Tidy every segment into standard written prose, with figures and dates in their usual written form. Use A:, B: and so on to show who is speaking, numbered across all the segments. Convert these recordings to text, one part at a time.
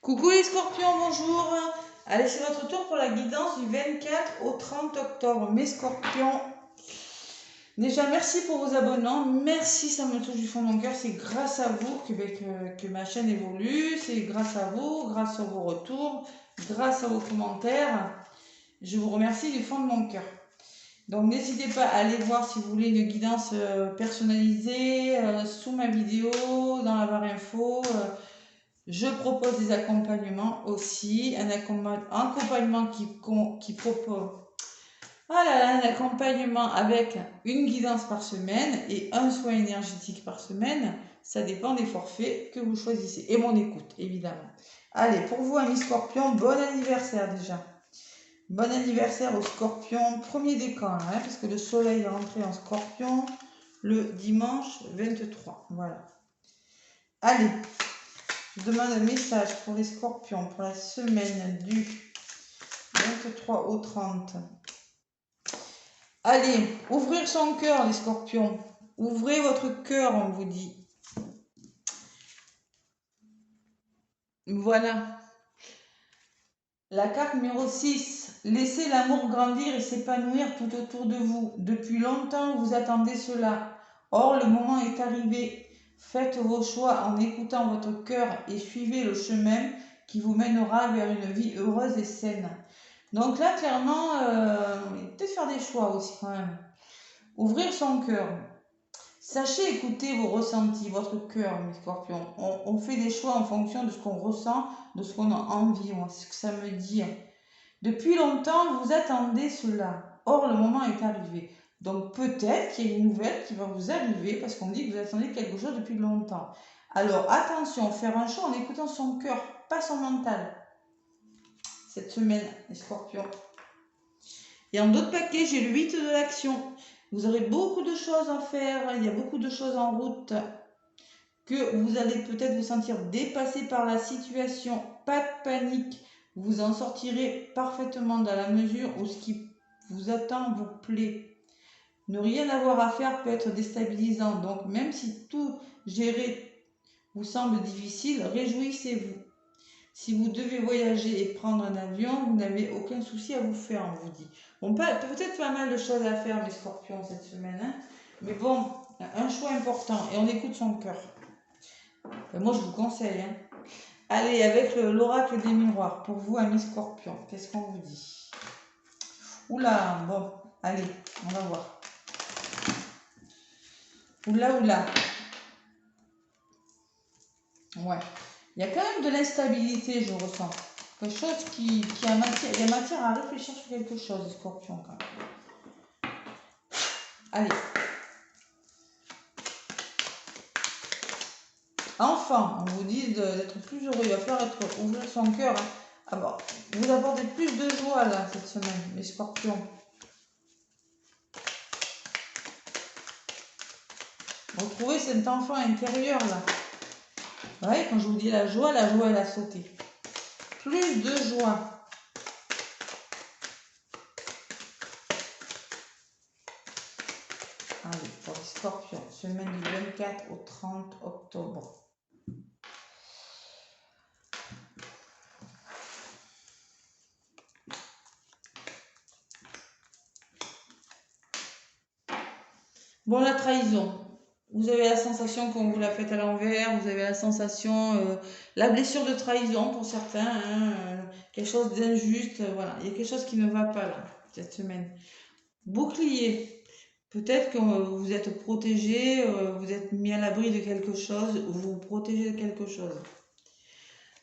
A: Coucou les scorpions, bonjour. Allez, c'est votre tour pour la guidance du 24 au 30 octobre. Mes scorpions, déjà merci pour vos abonnements, merci, ça me touche du fond de mon cœur. C'est grâce à vous que ma chaîne évolue, c'est grâce à vous, grâce à vos retours, grâce à vos commentaires. Je vous remercie du fond de mon cœur. Donc n'hésitez pas à aller voir si vous voulez une guidance personnalisée sous ma vidéo, dans la barre info. Je propose des accompagnements aussi, un accompagnement qui propose un accompagnement avec une guidance par semaine et un soin énergétique par semaine. Ça dépend des forfaits que vous choisissez et mon écoute évidemment. Allez, pour vous amis scorpions, bon anniversaire déjà. Bon anniversaire aux scorpions, premier décan, hein, parce que le soleil est rentré en scorpion le dimanche 23. Voilà. Allez. Je demande un message pour les scorpions pour la semaine du 23 au 30. Allez, ouvrir son cœur les scorpions. Ouvrez votre cœur, on vous dit. Voilà. La carte numéro 6. Laissez l'amour grandir et s'épanouir tout autour de vous. Depuis longtemps, vous attendez cela. Or, le moment est arrivé. Faites vos choix en écoutant votre cœur et suivez le chemin qui vous mènera vers une vie heureuse et saine. Donc là, clairement, peut-être faire des choix aussi quand même. Ouvrir son cœur. Sachez écouter vos ressentis, votre cœur, mes scorpions. On fait des choix en fonction de ce qu'on ressent, de ce qu'on a envie, ce que ça me dit. Depuis longtemps, vous attendez cela. Or, le moment est arrivé. Donc peut-être qu'il y a une nouvelle qui va vous arriver parce qu'on dit que vous attendez quelque chose depuis longtemps. Alors attention, faire un choix en écoutant son cœur, pas son mental. Cette semaine, les scorpions. Et en d'autres paquets, j'ai le 8 de l'action. Vous aurez beaucoup de choses à faire, il y a beaucoup de choses en route, que vous allez peut-être vous sentir dépassé par la situation. Pas de panique, vous en sortirez parfaitement dans la mesure où ce qui vous attend vous plaît. Ne rien avoir à faire peut être déstabilisant, donc même si tout gérer vous semble difficile, réjouissez-vous. Si vous devez voyager et prendre un avion, vous n'avez aucun souci à vous faire, on vous dit. Bon, peut-être pas mal de choses à faire, mes scorpions, cette semaine. Hein, mais bon, un choix important. Et on écoute son cœur. Moi, je vous conseille. Hein. Allez, avec l'oracle des miroirs. Pour vous, amis scorpions, qu'est-ce qu'on vous dit? Oula, bon, allez, on va voir. Oula. Ouais. Il y a quand même de l'instabilité, je ressens. Quelque chose qui a matière. Il y a matière à réfléchir sur quelque chose, scorpion, quand même. Allez. Enfin, on vous dit d'être plus heureux. Il va falloir ouvrir son cœur. Hein. Ah bon, vous apportez plus de joie, là, cette semaine, mes scorpions. Retrouvez cet enfant intérieur, là. Vous voyez, quand je vous dis la joie, elle a sauté. Plus de joie. Allez, pour les scorpions, semaine du 24 au 30 octobre. Bon, la trahison. Vous avez la sensation qu'on vous l'a faite à l'envers, vous avez la sensation, la blessure de trahison pour certains, hein, quelque chose d'injuste, voilà. Il y a quelque chose qui ne va pas là, cette semaine. Bouclier. Peut-être que vous êtes protégé, vous êtes mis à l'abri de quelque chose, vous vous protégez de quelque chose.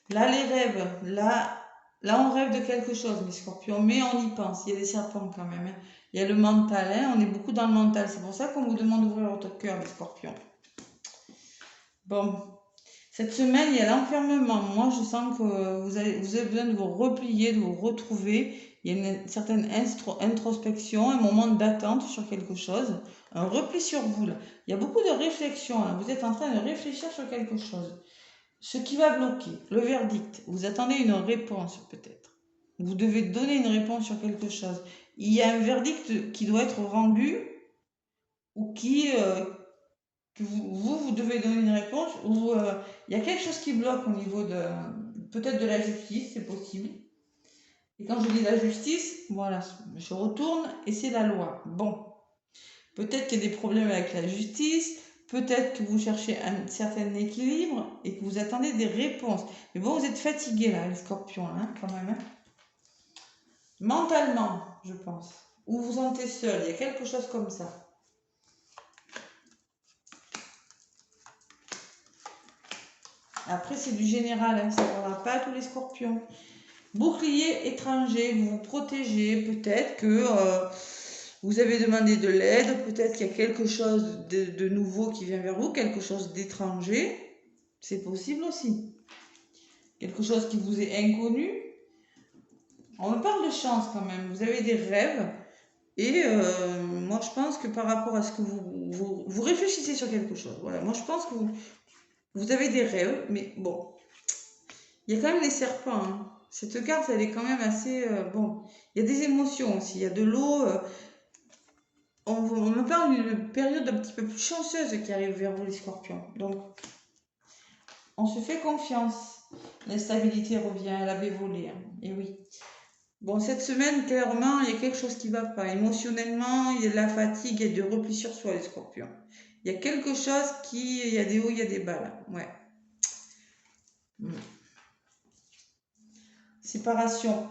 A: Là, les rêves, là on rêve de quelque chose, mes scorpions, mais on y pense, il y a des serpents quand même. Hein. Il y a le mental, hein, on est beaucoup dans le mental, c'est pour ça qu'on vous demande d'ouvrir votre cœur, les scorpions. Bon, cette semaine, il y a l'enfermement. Moi, je sens que vous avez besoin de vous replier, de vous retrouver. Il y a une certaine introspection, un moment d'attente sur quelque chose, un repli sur vous. Là. Il y a beaucoup de réflexion. Là. Vous êtes en train de réfléchir sur quelque chose. Ce qui va bloquer, le verdict. Vous attendez une réponse peut-être. Vous devez donner une réponse sur quelque chose. Il y a un verdict qui doit être rendu ou que vous devez donner une réponse ou il y a quelque chose qui bloque au niveau peut-être de la justice, c'est possible. Et quand je dis la justice, voilà, je retourne et c'est la loi. Bon, peut-être qu'il y a des problèmes avec la justice, peut-être que vous cherchez un certain équilibre et que vous attendez des réponses. Mais bon, vous êtes fatigué là, les scorpions, hein, quand même. Hein. Mentalement, je pense. Ou vous vous sentez seul, il y a quelque chose comme ça. Après, c'est du général, hein, ça ne parlera pas à tous les scorpions. Bouclier étranger, vous vous protégez, peut-être que vous avez demandé de l'aide, peut-être qu'il y a quelque chose de nouveau qui vient vers vous, quelque chose d'étranger, c'est possible aussi. Quelque chose qui vous est inconnu. On me parle de chance quand même, vous avez des rêves, et moi je pense que par rapport à ce que vous réfléchissez sur quelque chose, voilà, moi je pense que vous avez des rêves, mais bon, il y a quand même les serpents, hein. Cette carte, elle est quand même assez... bon, il y a des émotions aussi, il y a de l'eau. On me parle d'une période un petit peu plus chanceuse qui arrive vers vous, les scorpions. Donc, on se fait confiance. L'instabilité revient, elle avait volé. Hein. Et oui. Bon, cette semaine, clairement, il y a quelque chose qui ne va pas. Émotionnellement, il y a de la fatigue, il y a du repli sur soi, les scorpions. Il y a quelque chose qui... Il y a des hauts, il y a des bas, là. Ouais. Séparation.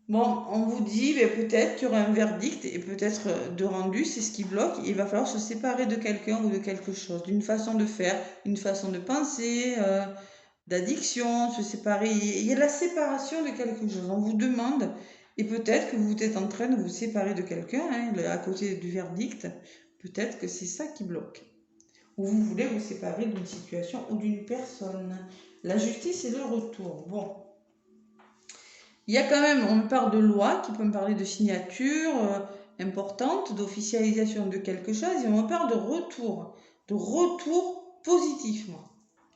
A: Bon, on vous dit peut-être qu'il y aura un verdict et peut-être de rendu, c'est ce qui bloque. Il va falloir se séparer de quelqu'un ou de quelque chose, d'une façon de faire, une façon de penser, d'addiction, se séparer. Il y a la séparation de quelque chose. On vous demande, et peut-être que vous êtes en train de vous séparer de quelqu'un, hein, à côté du verdict. Peut-être que c'est ça qui bloque. Ou vous voulez vous séparer d'une situation ou d'une personne. La justice et le retour. Bon. Il y a quand même, on me parle de loi, qui peut me parler de signature importante, d'officialisation de quelque chose, et on me parle de retour positif, moi.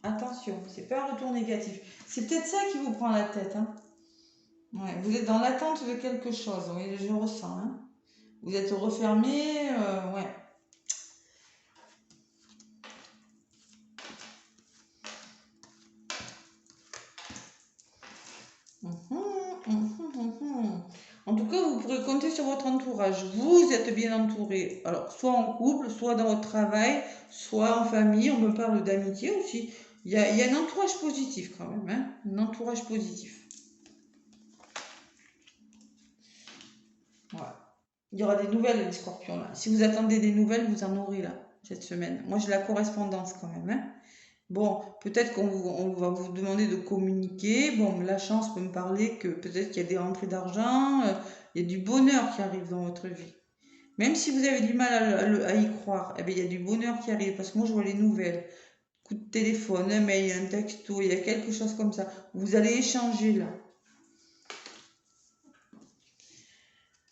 A: Attention, c'est pas un retour négatif. C'est peut-être ça qui vous prend la tête. Hein. Ouais, vous êtes dans l'attente de quelque chose, oui, je ressens. Hein. Vous êtes refermé, ouais. En tout cas, vous pourrez compter sur votre entourage. Vous êtes bien entouré. Alors, soit en couple, soit dans votre travail, soit en famille. On me parle d'amitié aussi. Il y a un entourage positif quand même. Hein, un entourage positif. Voilà. Il y aura des nouvelles, les scorpions, là. Si vous attendez des nouvelles, vous en aurez, là, cette semaine. Moi, j'ai la correspondance quand même. Hein. Bon, peut-être on va vous demander de communiquer. Bon, la chance peut me parler que peut-être qu'il y a des rentrées d'argent, il y a du bonheur qui arrive dans votre vie. Même si vous avez du mal à y croire, eh bien, il y a du bonheur qui arrive. Parce que moi, je vois les nouvelles. Coup de téléphone, un mail, un texto, il y a quelque chose comme ça. Vous allez échanger là.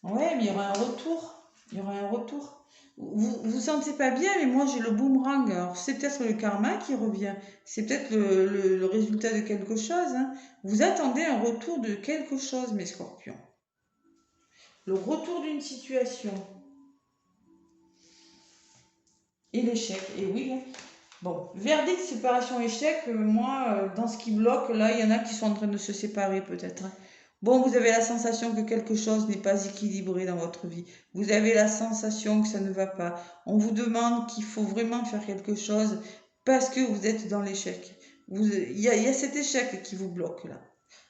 A: Ouais, mais il y aura un retour. Il y aura un retour. Vous sentez pas bien, mais moi j'ai le boomerang. Alors c'est peut-être le karma qui revient. C'est peut-être le résultat de quelque chose. Hein. Vous attendez un retour de quelque chose, mes scorpions. Le retour d'une situation. Et l'échec. Et oui. Hein. Bon, verdict, séparation, échec. Moi, dans ce qui bloque, là, il y en a qui sont en train de se séparer peut-être. Hein. Bon, vous avez la sensation que quelque chose n'est pas équilibré dans votre vie. Vous avez la sensation que ça ne va pas. On vous demande qu'il faut vraiment faire quelque chose parce que vous êtes dans l'échec. Il y a cet échec qui vous bloque là.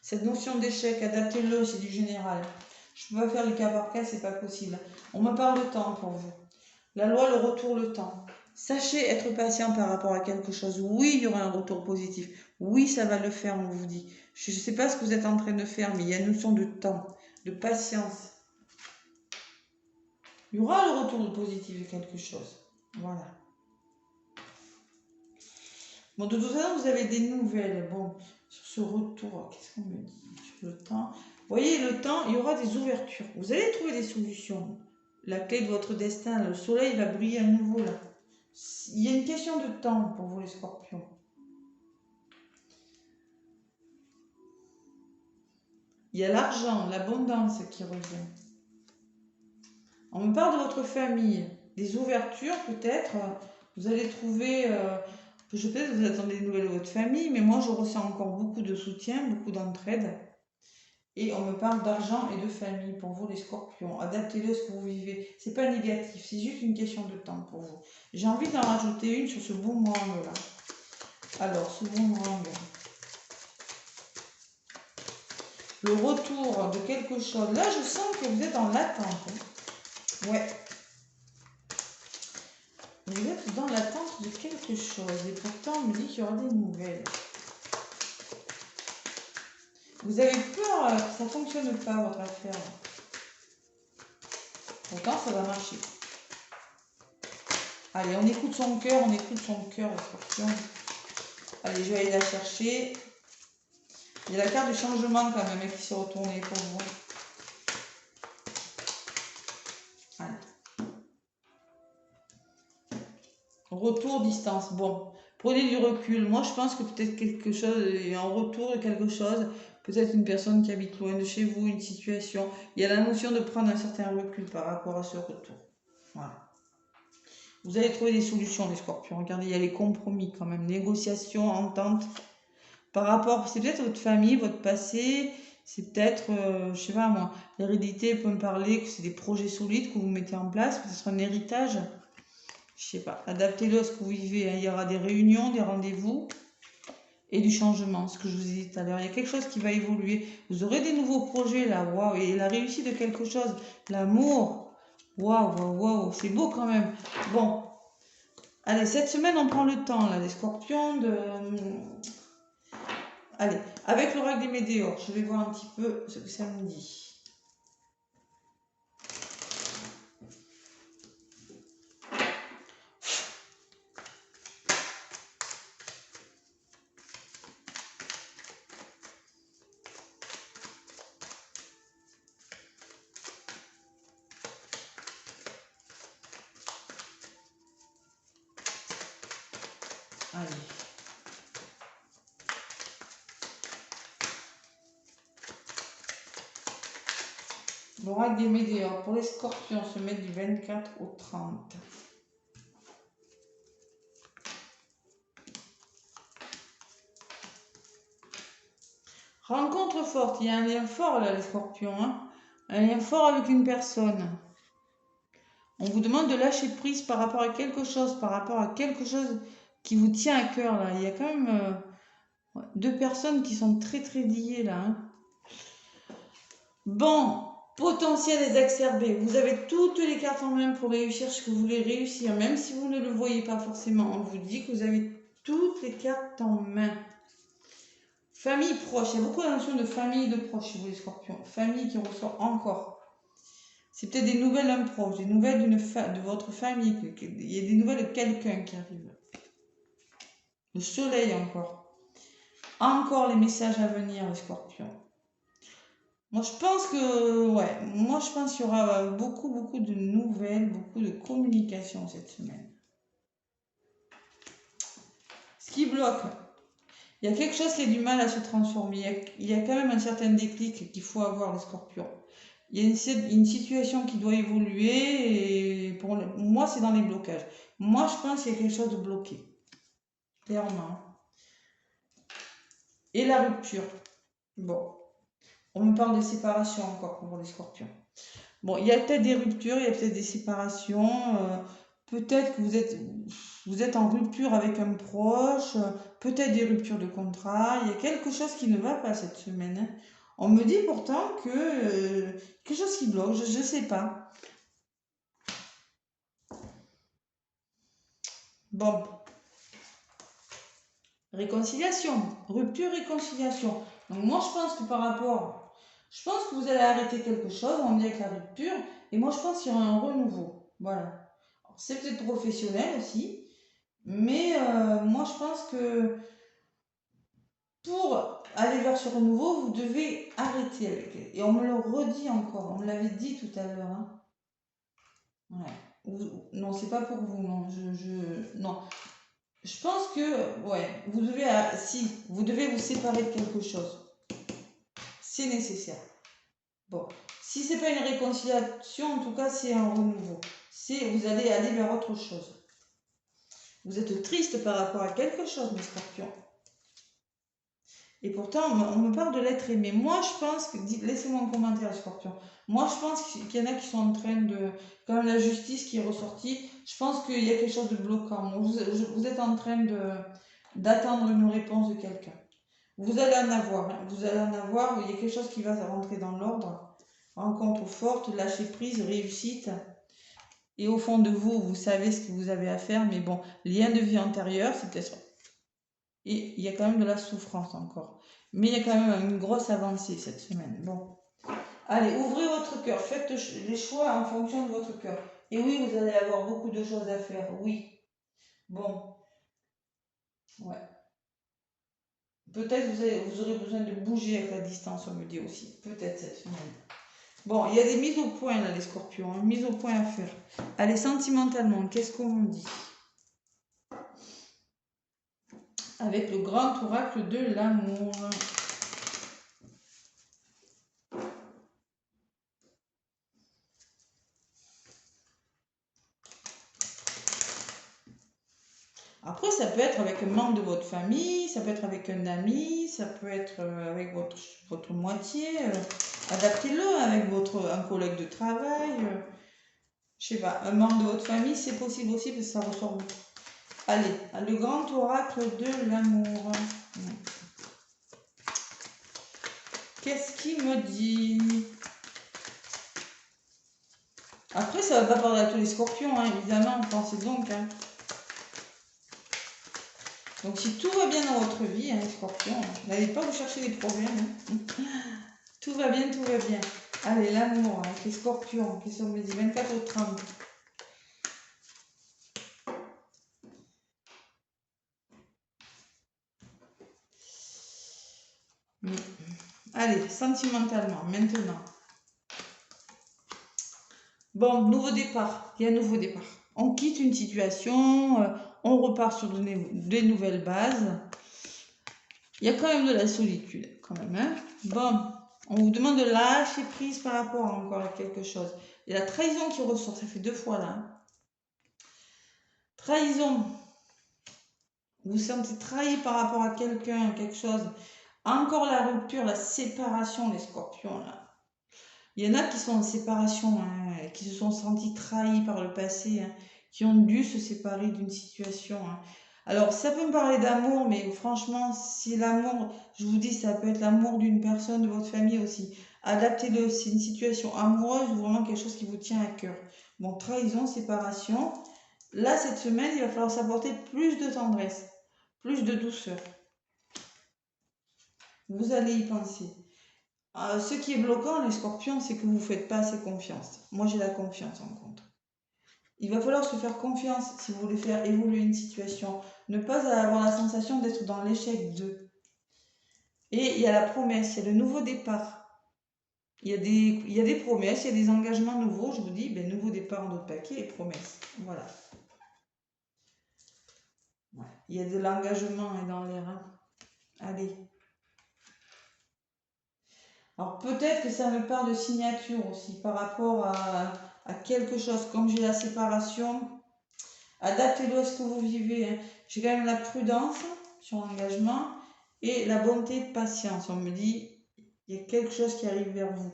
A: Cette notion d'échec, adaptez-le, c'est du général. Je ne peux pas faire le cas par cas, c'est pas possible. On me parle de temps pour vous. La loi, le retour, le temps. Sachez être patient par rapport à quelque chose. Oui, il y aura un retour positif. Oui, ça va le faire, on vous dit. Je ne sais pas ce que vous êtes en train de faire, mais il y a une notion de temps, de patience. Il y aura le retour positif de quelque chose. Voilà. Bon, de toute façon, vous avez des nouvelles. Bon, sur ce retour, qu'est-ce qu'on me dit sur le temps? Vous voyez, le temps, il y aura des ouvertures. Vous allez trouver des solutions. La clé de votre destin, le soleil va briller à nouveau là. Il y a une question de temps pour vous les scorpions. Il y a l'argent, l'abondance qui revient. On me parle de votre famille, des ouvertures peut-être. Vous allez trouver Je sais que vous attendez des nouvelles de votre famille, mais moi je ressens encore beaucoup de soutien, beaucoup d'entraide. Et on me parle d'argent et de famille pour vous les scorpions. Adaptez-le à ce que vous vivez. C'est pas négatif, c'est juste une question de temps pour vous. J'ai envie d'en rajouter une sur ce boomerang là. Alors, ce boomerang. Le retour de quelque chose. Là, je sens que vous êtes en attente. Ouais. Vous êtes dans l'attente de quelque chose. Et pourtant, on me dit qu'il y aura des nouvelles. Vous avez peur que ça ne fonctionne pas, votre affaire. Pourtant, ça va marcher. Allez, on écoute son cœur, le scorpion. Allez, je vais aller la chercher. Il y a la carte du changement quand même qui s'est retournée pour vous. Allez. Retour, distance. Bon, prenez du recul. Moi, je pense que peut-être quelque chose, un retour de quelque chose, peut-être une personne qui habite loin de chez vous, une situation. Il y a la notion de prendre un certain recul par rapport à ce retour. Voilà. Vous allez trouver des solutions, les scorpions. Regardez, il y a les compromis quand même, négociations, ententes. Par rapport, c'est peut-être votre famille, votre passé, c'est peut-être, je sais pas moi, l'hérédité peut me parler que c'est des projets solides que vous mettez en place, peut-être un héritage. Je sais pas, adaptez-le à ce que vous vivez. Hein. Il y aura des réunions, des rendez-vous et du changement, ce que je vous ai dit tout à l'heure. Il y a quelque chose qui va évoluer. Vous aurez des nouveaux projets là, waouh, et la réussite de quelque chose, l'amour, waouh, waouh, waouh, c'est beau quand même. Bon, allez, cette semaine on prend le temps là, les scorpions, de... Allez, avec l'oracle des météores, je vais voir un petit peu ce que ça me dit. Allez. L'oracle des météores pour les scorpions se met du 24 au 30. Rencontre forte, il y a un lien fort là les scorpions, hein, un lien fort avec une personne. On vous demande de lâcher prise par rapport à quelque chose, qui vous tient à cœur là. Il y a quand même deux personnes qui sont très très liées là. Hein. Bon, potentiel exacerbé. Vous avez toutes les cartes en main pour réussir ce que vous voulez réussir, même si vous ne le voyez pas forcément. On vous dit que vous avez toutes les cartes en main. Famille proche, il y a beaucoup de notions de famille et de proche chez vous les scorpions. Famille qui ressort encore. C'est peut-être des nouvelles d'un proche, des nouvelles de votre famille. Il y a des nouvelles de quelqu'un qui arrive. Le soleil encore. Encore les messages à venir les scorpions. Moi je pense que, ouais, qu'il y aura beaucoup de nouvelles, beaucoup de communication cette semaine. Ce qui bloque, il y a quelque chose qui a du mal à se transformer. Il y a quand même un certain déclic qu'il faut avoir, les scorpions. Il y a une situation qui doit évoluer et pour moi, c'est dans les blocages. Moi, je pense qu'il y a quelque chose de bloqué. Clairement. Et la rupture. Bon. On me parle de séparation encore pour les scorpions. Bon, il y a peut-être des ruptures, il y a peut-être des séparations. Peut-être que vous êtes en rupture avec un proche, peut-être des ruptures de contrat. Il y a quelque chose qui ne va pas cette semaine. Hein. On me dit pourtant que quelque chose qui bloque, je ne sais pas. Bon. Réconciliation. Rupture, réconciliation. Donc moi, je pense que je pense que vous allez arrêter quelque chose, on me dit avec la rupture, et moi, je pense qu'il y aura un renouveau. Voilà. C'est peut-être professionnel aussi, mais moi, je pense que pour aller vers ce renouveau, vous devez arrêter avec elle. Et on me le redit encore, on me l'avait dit tout à l'heure. Hein. Ouais. Non, c'est pas pour vous, non. Non. Je pense que, ouais, vous devez vous séparer de quelque chose. C'est nécessaire. Bon. Si c'est pas une réconciliation, en tout cas, c'est un renouveau. Vous allez aller vers autre chose. Vous êtes triste par rapport à quelque chose, mes scorpions. Et pourtant, on me parle de l'être aimé. Moi, je pense que... Laissez-moi un commentaire, scorpion. Moi, je pense qu'il y en a qui sont en train de... Comme la justice qui est ressortie, je pense qu'il y a quelque chose de bloquant. Vous êtes en train d'attendre une réponse de quelqu'un. Vous allez en avoir. Hein. Vous allez en avoir. Il y a quelque chose qui va rentrer dans l'ordre. Rencontre forte, lâcher prise, réussite. Et au fond de vous, vous savez ce que vous avez à faire. Mais bon, lien de vie antérieur, c'est peut-être... Et il y a quand même de la souffrance encore. Mais il y a quand même une grosse avancée cette semaine. Bon. Allez, ouvrez votre cœur. Faites les choix en fonction de votre cœur. Et oui, vous allez avoir beaucoup de choses à faire. Oui. Bon. Ouais. Peut-être vous aurez besoin de bouger avec la distance, on me dit aussi. Peut-être cette semaine. Bon, il y a des mises au point là, les scorpions. Une mise au point à faire. Allez, sentimentalement, qu'est-ce qu'on me dit? Avec le grand oracle de l'amour. Après, ça peut être avec un membre de votre famille, ça peut être avec un ami, ça peut être avec votre moitié. Adaptez-le avec un collègue de travail. Je sais pas, un membre de votre famille, c'est possible aussi parce que ça ressort beaucoup. Allez, le grand oracle de l'amour. Qu'est-ce qu'il me dit? Après, ça va pas parler à tous les scorpions, hein, évidemment, pensez donc. Hein. Donc si tout va bien dans votre vie, hein, les scorpions, n'allez pas vous chercher des problèmes. Hein. Tout va bien, tout va bien. Allez, l'amour, avec les scorpions, qui sont me dit 24 au 30. Allez, sentimentalement, maintenant. Bon, nouveau départ. Il y a un nouveau départ. On quitte une situation, on repart sur des nouvelles bases. Il y a quand même de la solitude, quand même. Hein. Bon, on vous demande de lâcher prise par rapport encore à quelque chose. Il y a la trahison qui ressort, ça fait 2 fois là. Hein. Trahison. Vous vous sentez trahi par rapport à quelqu'un, quelque chose. Encore la rupture, la séparation, les scorpions là. Il y en a qui sont en séparation, hein, qui se sont sentis trahis par le passé, hein, qui ont dû se séparer d'une situation. Hein. Alors, ça peut me parler d'amour, mais franchement, si l'amour, je vous dis, ça peut être l'amour d'une personne, de votre famille aussi. Adaptez-le, c'est une situation amoureuse ou vraiment quelque chose qui vous tient à cœur. Bon, trahison, séparation. Là, cette semaine, il va falloir s'apporter plus de tendresse, plus de douceur. Vous allez y penser. Ce qui est bloquant, les scorpions, c'est que vous ne faites pas assez confiance. Moi, j'ai la confiance en contre. Il va falloir se faire confiance si vous voulez faire évoluer une situation. Ne pas avoir la sensation d'être dans l'échec de. Et il y a la promesse, il y a le nouveau départ. Il y a des promesses, il y a des engagements nouveaux. Je vous dis, ben, nouveau départ en d'autres paquets et promesses. Voilà. Ouais. Il y a de l'engagement dans les reins. Allez. Alors peut-être que ça me parle de signature aussi par rapport à quelque chose. Comme j'ai la séparation, adaptez-le à ce que vous vivez. Hein. J'ai quand même la prudence sur l'engagement et la bonté de patience. On me dit, il y a quelque chose qui arrive vers vous.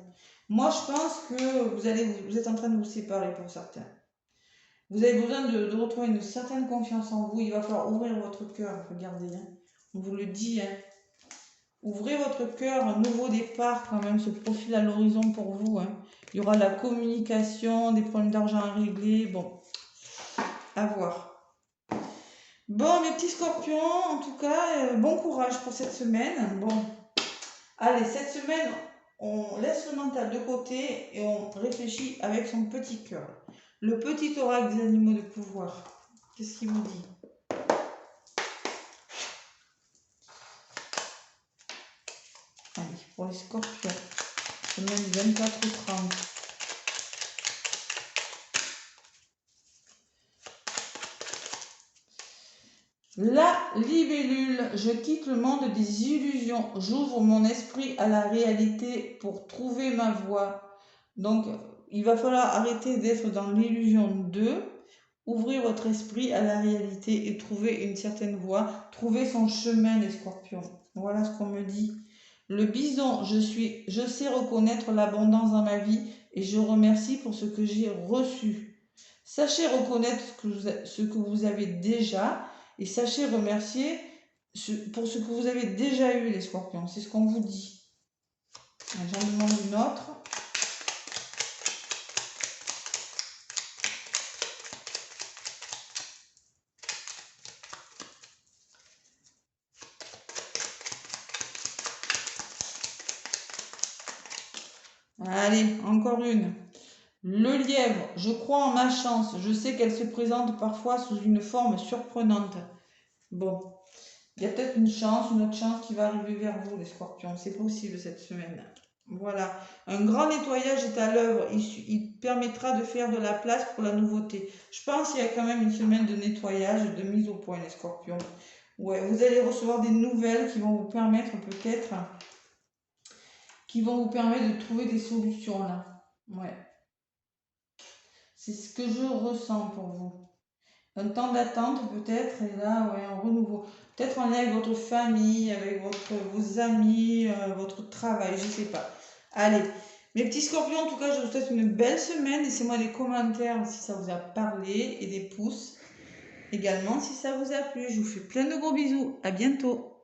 A: Moi, je pense que vous êtes en train de vous séparer pour certains. Vous avez besoin de retrouver une certaine confiance en vous. Il va falloir ouvrir votre cœur. Regardez, hein. On vous le dit. Hein. Ouvrez votre cœur, un nouveau départ quand même se profile à l'horizon pour vous. Hein. Il y aura de la communication, des problèmes d'argent à régler. Bon, à voir. Bon, mes petits scorpions, en tout cas, bon courage pour cette semaine. Bon, allez, cette semaine, on laisse le mental de côté et on réfléchit avec son petit cœur. Le petit oracle des animaux de pouvoir. Qu'est-ce qu'il vous dit ? Allez, pour les scorpions, semaine 24 ou 30. La libellule, je quitte le monde des illusions, j'ouvre mon esprit à la réalité pour trouver ma voie. Donc, il va falloir arrêter d'être dans l'illusion 2 Ouvrir votre esprit à la réalité et trouver une certaine voie, trouver son chemin, les scorpions. Voilà ce qu'on me dit. Le bison, je sais reconnaître l'abondance dans ma vie et je remercie pour ce que j'ai reçu. Sachez reconnaître ce que vous avez déjà et sachez remercier pour ce que vous avez déjà eu, les scorpions. C'est ce qu'on vous dit. J'en demande une autre. Allez, encore une. Le lièvre, je crois en ma chance. Je sais qu'elle se présente parfois sous une forme surprenante. Bon, il y a peut-être une autre chance qui va arriver vers vous, les scorpions. C'est possible cette semaine. Voilà. Un grand nettoyage est à l'œuvre. Il permettra de faire de la place pour la nouveauté. Je pense qu'il y a quand même une semaine de nettoyage, de mise au point, les scorpions. Ouais, vous allez recevoir des nouvelles qui vont vous permettre peut-être, de trouver des solutions là. Ouais. C'est ce que je ressens pour vous. Un temps d'attente peut-être, et là, ouais, un renouveau. Peut-être en lien avec votre famille, avec vos amis, votre travail, je sais pas. Allez, mes petits scorpions, en tout cas, je vous souhaite une belle semaine. Laissez-moi des commentaires si ça vous a parlé et des pouces également si ça vous a plu. Je vous fais plein de gros bisous. À bientôt.